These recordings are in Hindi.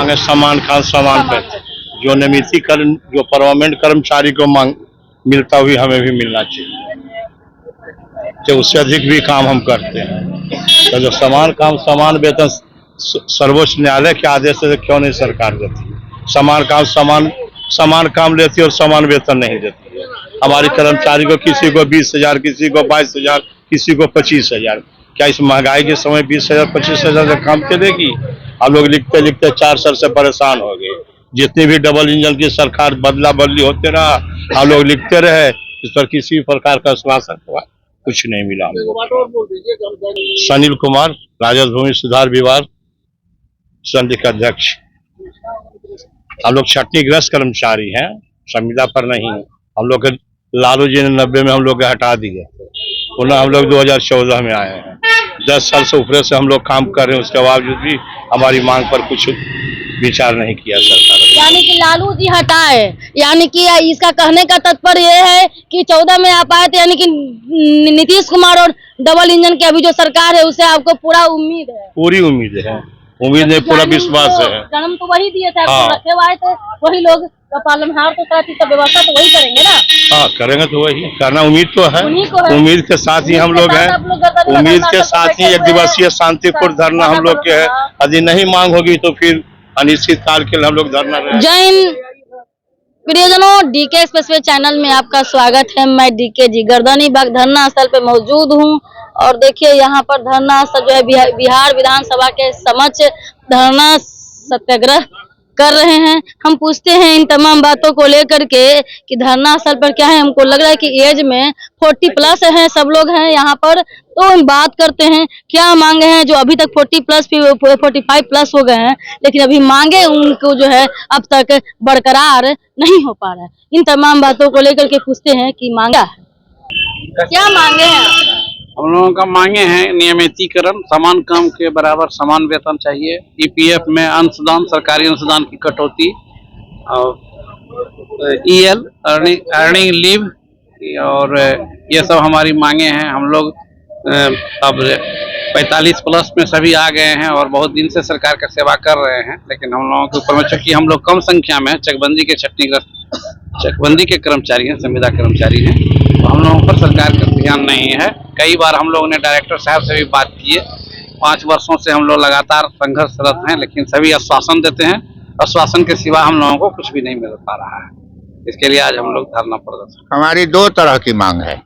मांगे समान खान समान पे, जो नियमितीकरण जो परमानेंट कर्मचारी को मांग मिलता हुई हमें भी मिलना चाहिए, तो उससे अधिक भी काम हम करते हैं। तो जो समान काम समान वेतन सर्वोच्च न्यायालय के आदेश से क्यों नहीं सरकार देती? समान काम समान काम लेती है और समान वेतन नहीं देती है। हमारे कर्मचारी को किसी को 20,000, किसी को 22,000, किसी को 25,000। क्या इस महंगाई के समय 20,000 25,000 का काम चलेगी? हम लोग लिखते लिखते 4 साल से परेशान हो गए। जितनी भी डबल इंजन की सरकार बदला बदली होते रहा, हम लोग लिखते रहे, इस पर किसी प्रकार का आश्वासन हुआ कुछ नहीं मिला। सुनील कुमार, राजस्व भूमि सुधार विभाग संघ के अध्यक्ष। हम लोग क्षतिग्रस्त कर्मचारी हैं, संविदा पर नहीं। हम लोग के लालू जी ने 90 में हम लोग के हटा दिए, पुनः हम लोग 2014 में आए हैं। 10 साल से ऊपर से हम लोग काम कर रहे हैं, उसके बावजूद भी हमारी मांग पर कुछ विचार नहीं किया सरकार ने। यानी कि लालू जी हटाए, यानी कि इसका कहने का तात्पर्य ये है कि 14 में आप आए थे, यानी कि नीतीश कुमार और डबल इंजन की अभी जो सरकार है उससे आपको पूरा उम्मीद है? पूरी उम्मीद है, उम्मीद है, पूरा विश्वास है। जन्म तो वही दिए थे, आपको रखे हुए थे वही लोग, तो पालनहार तो साथ ही सब व्यवस्था तो वही करेंगे ना? हाँ करेंगे, तो वही करना उम्मीद तो है। उम्मीद के साथ ही हम लोग हैं, उम्मीद के साथ ही 1 दिवसीय शांतिपूर्ण धरना हम लोग के है। यदि नहीं मांग होगी तो फिर अनिश्चित काल के लिए हम लोग धरना रहेंगे। जय हिंद प्रियजनों, डीके एक्सप्रेसवे चैनल में आपका स्वागत है। मैं डीके जी गर्दनी बाग धरना स्थल पे मौजूद हूँ और देखिए यहाँ पर धरना स्थल जो है बिहार विधानसभा के समक्ष धरना सत्याग्रह कर रहे हैं। हम पूछते हैं इन तमाम बातों को लेकर के कि धरना स्थल पर क्या है। हमको लग रहा है कि एज में 40+ हैं, सब लोग हैं यहाँ पर, तो हम बात करते हैं क्या मांगे हैं जो अभी तक 40+ 45+ हो गए हैं, लेकिन अभी मांगे उनको जो है अब तक बरकरार नहीं हो पा रहा है। इन तमाम बातों को लेकर के पूछते हैं कि मांगा है क्या मांगे हैं? हम लोगों का मांगे हैं नियमितीकरण, समान काम के बराबर समान वेतन चाहिए, ईपीएफ में अंशदान, सरकारी अंशदान की कटौती, और ईएल अर्निंग लीव, और ये सब हमारी मांगे हैं। हम लोग अब 45+ में सभी आ गए हैं और बहुत दिन से सरकार का सेवा कर रहे हैं, लेकिन हम लोगों के ऊपर में चूंकि हम लोग कम संख्या में चकबंदी के कर्मचारी हैं, संविदा कर्मचारी हैं, तो हम लोगों पर सरकार का ध्यान नहीं है। कई बार हम लोगों ने डायरेक्टर साहब से भी बात की है। 5 वर्षों से हम लोग लगातार संघर्षरत हैं, लेकिन सभी आश्वासन देते हैं, आश्वासन के सिवा हम लोगों को कुछ भी नहीं मिल पा रहा है। इसके लिए आज हम लोग धरना प्रदर्शन। हमारी 2 तरह की मांग है।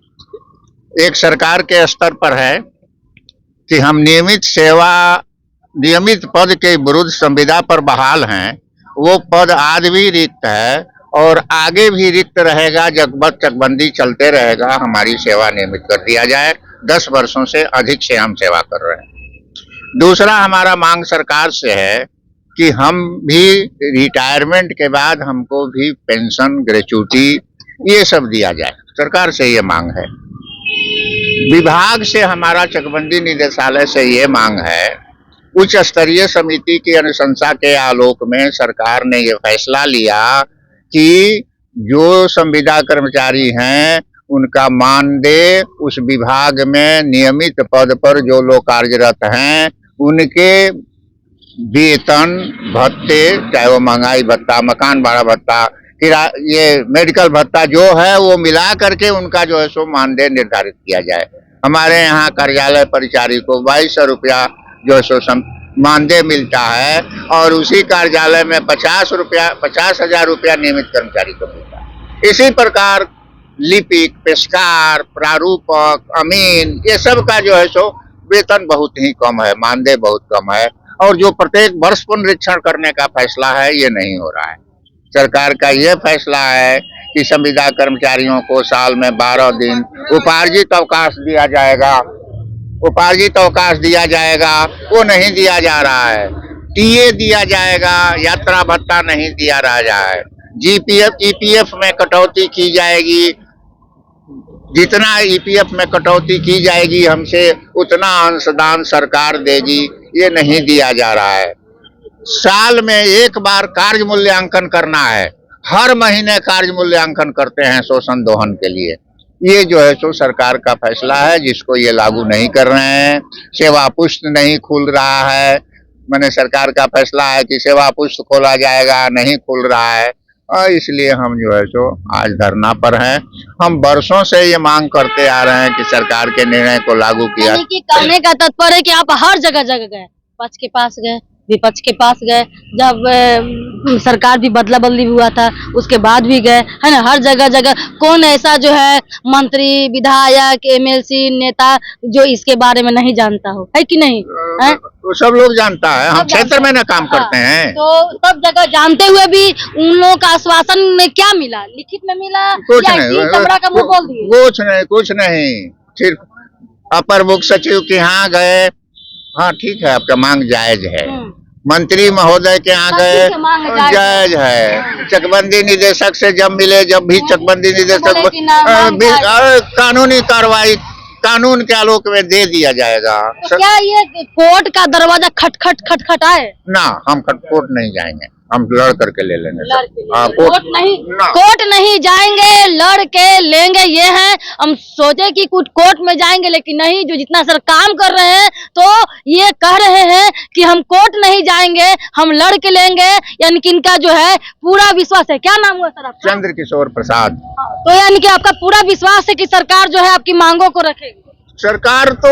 एक सरकार के स्तर पर है कि हम नियमित पद के विरुद्ध संविदा पर बहाल हैं, वो पद आज भी रिक्त है और आगे भी रिक्त रहेगा, जब तक चकबंदी चलते रहेगा। हमारी सेवा नियमित कर दिया जाए। 10 वर्षों से अधिक से हम सेवा कर रहे हैं। दूसरा हमारा मांग सरकार से है कि हम भी रिटायरमेंट के बाद हमको भी पेंशन, ग्रेच्युटी ये सब दिया जाए। सरकार से ये मांग है। विभाग से हमारा चकबंदी निदेशालय से ये मांग है। उच्च स्तरीय समिति की अनुशंसा के आलोक में सरकार ने ये फैसला लिया कि जो संविदा कर्मचारी हैं उनका मानदेय उस विभाग में नियमित पद पर जो लोग कार्यरत हैं उनके वेतन भत्ते, चाहे वो महंगाई भत्ता, मकान भाड़ा भत्ता, ये मेडिकल भत्ता जो है वो मिला करके उनका जो है सो मानदेय निर्धारित किया जाए। हमारे यहाँ कार्यालय परिचारी को 2200 रुपया जो है सो मानदेय मिलता है और उसी कार्यालय में 50,000 रुपया नियमित कर्मचारी को मिलता है। इसी प्रकार लिपिक, पेशकार, प्रारूपक, अमीन, ये सब का जो है सो वेतन बहुत ही कम है, मानदेय बहुत कम है, और जो प्रत्येक वर्ष पुनरीक्षण करने का फैसला है ये नहीं हो रहा है। सरकार का ये फैसला है कि संविदा कर्मचारियों को साल में 12 दिन उपार्जित अवकाश दिया जाएगा। उपार्जित अवकाश दिया जाएगा, वो नहीं दिया जा रहा है। टीए दिया जाएगा, यात्रा भत्ता नहीं दिया रहा है। ईपीएफ में कटौती की जाएगी, जितना ईपीएफ में कटौती की जाएगी हमसे उतना अंशदान सरकार देगी, ये नहीं दिया जा रहा है। साल में 1 बार कार्य मूल्यांकन करना है, हर महीने कार्य मूल्यांकन करते हैं शोषण दोहन के लिए। ये जो है सो सरकार का फैसला है, जिसको ये लागू नहीं कर रहे हैं। सेवा पुष्ट नहीं खुल रहा है, मैंने सरकार का फैसला है कि सेवा पुष्ट खोला जाएगा, नहीं खुल रहा है, और इसलिए हम जो है सो आज धरना पर हैं। हम वर्षों से ये मांग करते आ रहे हैं कि सरकार के निर्णय को लागू किया। यानी कि कहने का तात्पर्य है कि आप हर जगह जगह गए, पक्ष के पास गए, विपक्ष के पास गए, जब सरकार भी बदला बदली हुआ था उसके बाद भी गए, है ना। हर जगह जगह कौन ऐसा जो है मंत्री, विधायक, एमएलसी, नेता जो इसके बारे में नहीं जानता हो, है कि नहीं? है तो सब लोग जानता है, हम क्षेत्र में ना काम करते हैं। तो सब जगह जानते हुए भी उन लोगों का आश्वासन में क्या मिला? लिखित में मिला कुछ या नहीं, चमड़ा का मुंह बोल दिए? कुछ नहीं, सिर्फ अपर मुख्य सचिव के यहाँ गए, हाँ ठीक है आपका मांग जायज है। मंत्री महोदय के यहाँ गए, जायज है। चकबंदी निदेशक से जब मिले, जब भी चकबंदी निदेशक कानूनी कार्रवाई कानून के आलोक में दे दिया जाएगा। तो क्या ये कोर्ट का दरवाजा खटखट आए? ना, हम कोर्ट नहीं जाएंगे, हम लड़ करके ले लेंगे। कोर्ट नहीं जाएंगे, लड़ के लेंगे, ये है। हम सोचे कि कुछ कोर्ट में जाएंगे, लेकिन नहीं, जो जितना सर काम कर रहे हैं तो ये कह रहे हैं कि हम कोर्ट नहीं जाएंगे, हम लड़ के लेंगे। यानी कि इनका जो है पूरा विश्वास है। क्या नाम हुआ सर आपका? चंद्र किशोर प्रसाद। तो यानी कि आपका पूरा विश्वास है कि सरकार जो है आपकी मांगों को रखेगी? सरकार तो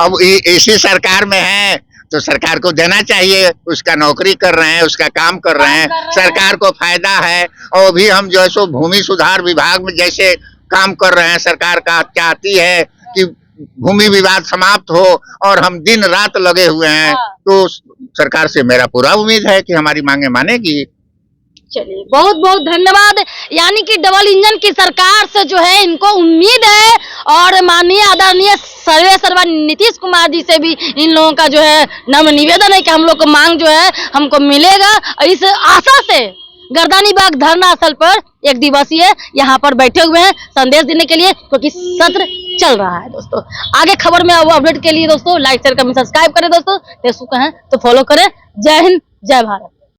अब इसी सरकार में है तो सरकार को देना चाहिए, उसका नौकरी कर रहे हैं, उसका काम कर रहे हैं, सरकार को फायदा है। और भी हम जो है सो भूमि सुधार विभाग में जैसे काम कर रहे हैं, सरकार का चाहती है कि भूमि विवाद समाप्त हो और हम दिन रात लगे हुए हैं। तो सरकार से मेरा पूरा उम्मीद है कि हमारी मांगे मानेगी। चलिए, बहुत बहुत धन्यवाद। यानी कि डबल इंजन की सरकार से जो है इनको उम्मीद है, और माननीय आदरणीय सर्वेसर्वा नीतीश कुमार जी से भी इन लोगों का जो है नम्र निवेदन है कि हम लोग को मांग जो है हमको मिलेगा। इस आशा से गर्दनी बाग धरना स्थल पर एक दिवसीय यहाँ पर बैठे हुए हैं संदेश देने के लिए, क्योंकि सत्र चल रहा है। दोस्तों, आगे खबर में अपडेट के लिए दोस्तों लाइक शेयर कमेंट सब्सक्राइब करें। दोस्तों फेसबुक है तो फॉलो करें। जय हिंद, जय भारत।